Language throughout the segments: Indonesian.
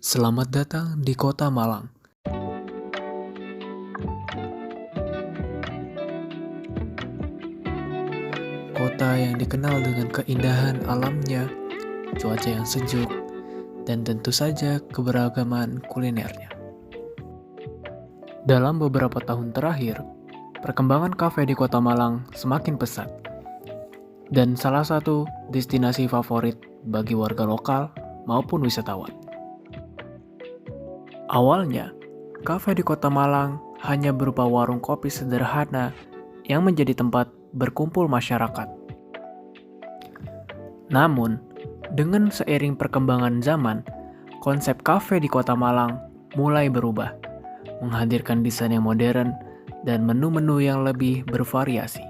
Selamat datang di Kota Malang. Kota yang dikenal dengan keindahan alamnya, cuaca yang sejuk, dan tentu saja keberagaman kulinernya. Dalam beberapa tahun terakhir, perkembangan kafe di Kota Malang semakin pesat. Dan salah satu destinasi favorit bagi warga lokal maupun wisatawan. Awalnya, kafe di Kota Malang hanya berupa warung kopi sederhana yang menjadi tempat berkumpul masyarakat. Namun, dengan seiring perkembangan zaman, konsep kafe di Kota Malang mulai berubah, menghadirkan desain yang modern dan menu-menu yang lebih bervariasi.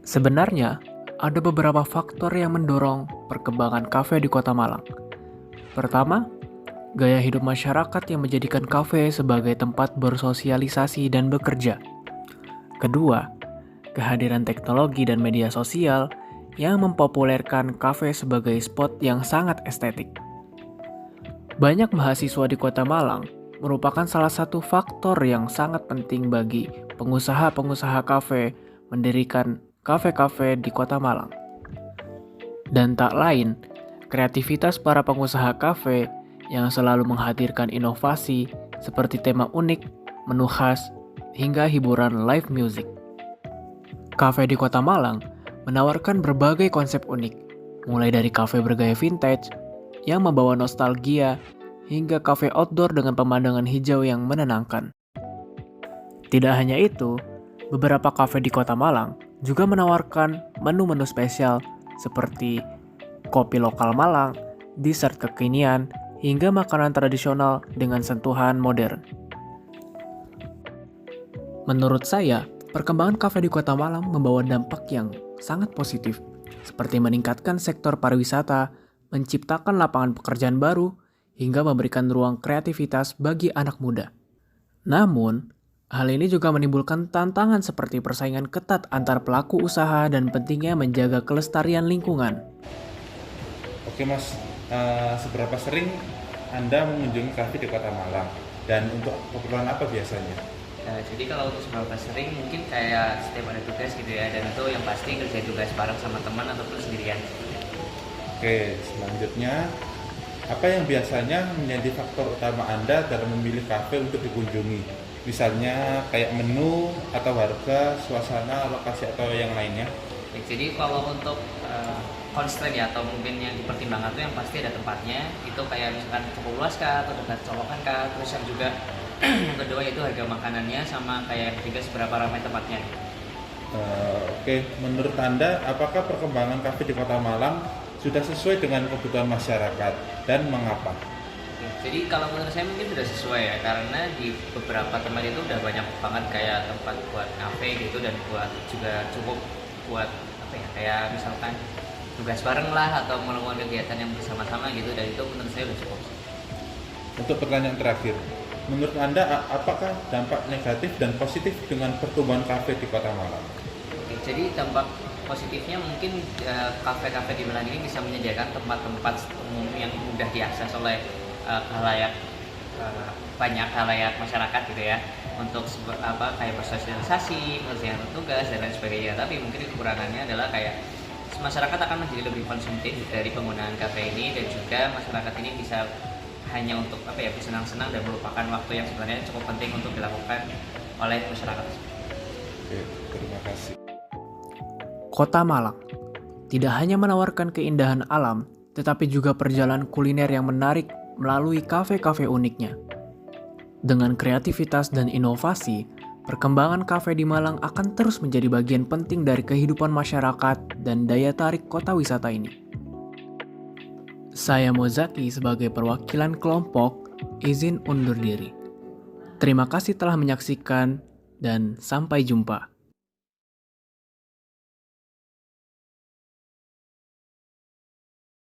Sebenarnya, ada beberapa faktor yang mendorong perkembangan kafe di Kota Malang. Pertama, gaya hidup masyarakat yang menjadikan kafe sebagai tempat bersosialisasi dan bekerja. Kedua, kehadiran teknologi dan media sosial yang mempopulerkan kafe sebagai spot yang sangat estetik. Banyak mahasiswa di Kota Malang merupakan salah satu faktor yang sangat penting bagi pengusaha-pengusaha kafe mendirikan kafe-kafe di Kota Malang. Dan tak lain, kreativitas para pengusaha kafe yang selalu menghadirkan inovasi seperti tema unik, menu khas, hingga hiburan live music. Kafe di Kota Malang menawarkan berbagai konsep unik, mulai dari kafe bergaya vintage yang membawa nostalgia hingga kafe outdoor dengan pemandangan hijau yang menenangkan. Tidak hanya itu, beberapa kafe di Kota Malang juga menawarkan menu-menu spesial seperti kopi lokal Malang, dessert kekinian, hingga makanan tradisional dengan sentuhan modern. Menurut saya, perkembangan kafe di Kota Malang membawa dampak yang sangat positif, seperti meningkatkan sektor pariwisata, menciptakan lapangan pekerjaan baru, hingga memberikan ruang kreativitas bagi anak muda. Namun, hal ini juga menimbulkan tantangan seperti persaingan ketat antar pelaku usaha dan pentingnya menjaga kelestarian lingkungan. Oke Mas, seberapa sering Anda mengunjungi kafe di Kota Malang? Dan untuk keperluan apa biasanya? Jadi kalau untuk seberapa sering mungkin kayak setiap ada tugas gitu ya, dan itu yang pasti kerja tugas bareng sama teman ataupun sendirian. Oke, selanjutnya apa yang biasanya menjadi faktor utama Anda dalam memilih kafe untuk dikunjungi? Misalnya kayak menu atau harga, suasana, lokasi atau yang lainnya? Ya, jadi kalau untuk constraint ya atau mungkin yang dipertimbangkan tuh yang pasti ada tempatnya, itu kayak misalkan cukup luas kah atau dekat colokan kah, terus yang juga yang kedua itu harga makanannya, sama kayak yang ketiga seberapa ramai tempatnya. Oke, menurut Anda apakah perkembangan kafe di Kota Malang sudah sesuai dengan kebutuhan masyarakat dan mengapa? Jadi kalau menurut saya mungkin sudah sesuai ya, karena di beberapa tempat itu udah banyak banget kayak tempat buat kafe gitu, dan buat juga cukup buat apa ya, kayak misalkan tugas bareng lah atau melakukan kegiatan yang bersama-sama gitu, dan itu menurut saya udah cukup. Untuk pertanyaan terakhir, menurut Anda apakah dampak negatif dan positif dengan pertumbuhan kafe di Kota Malang? Jadi dampak positifnya mungkin kafe-kafe di Malang ini bisa menyediakan tempat-tempat umum yang mudah diakses oleh halayak banyak halayak masyarakat gitu ya, untuk kayak bersosialisasi, mengerjakan tugas dan lain sebagainya. Tapi mungkin kekurangannya adalah kayak masyarakat akan menjadi lebih konsumtif dari penggunaan kafe ini, dan juga masyarakat ini bisa hanya untuk bersenang-senang dan melupakan waktu yang sebenarnya cukup penting untuk dilakukan oleh masyarakat. Oke, terima kasih. Kota Malang tidak hanya menawarkan keindahan alam, tetapi juga perjalanan kuliner yang menarik melalui kafe-kafe uniknya. Dengan kreativitas dan inovasi, perkembangan kafe di Malang akan terus menjadi bagian penting dari kehidupan masyarakat dan daya tarik kota wisata ini. Saya Mozaki sebagai perwakilan kelompok izin undur diri. Terima kasih telah menyaksikan dan sampai jumpa.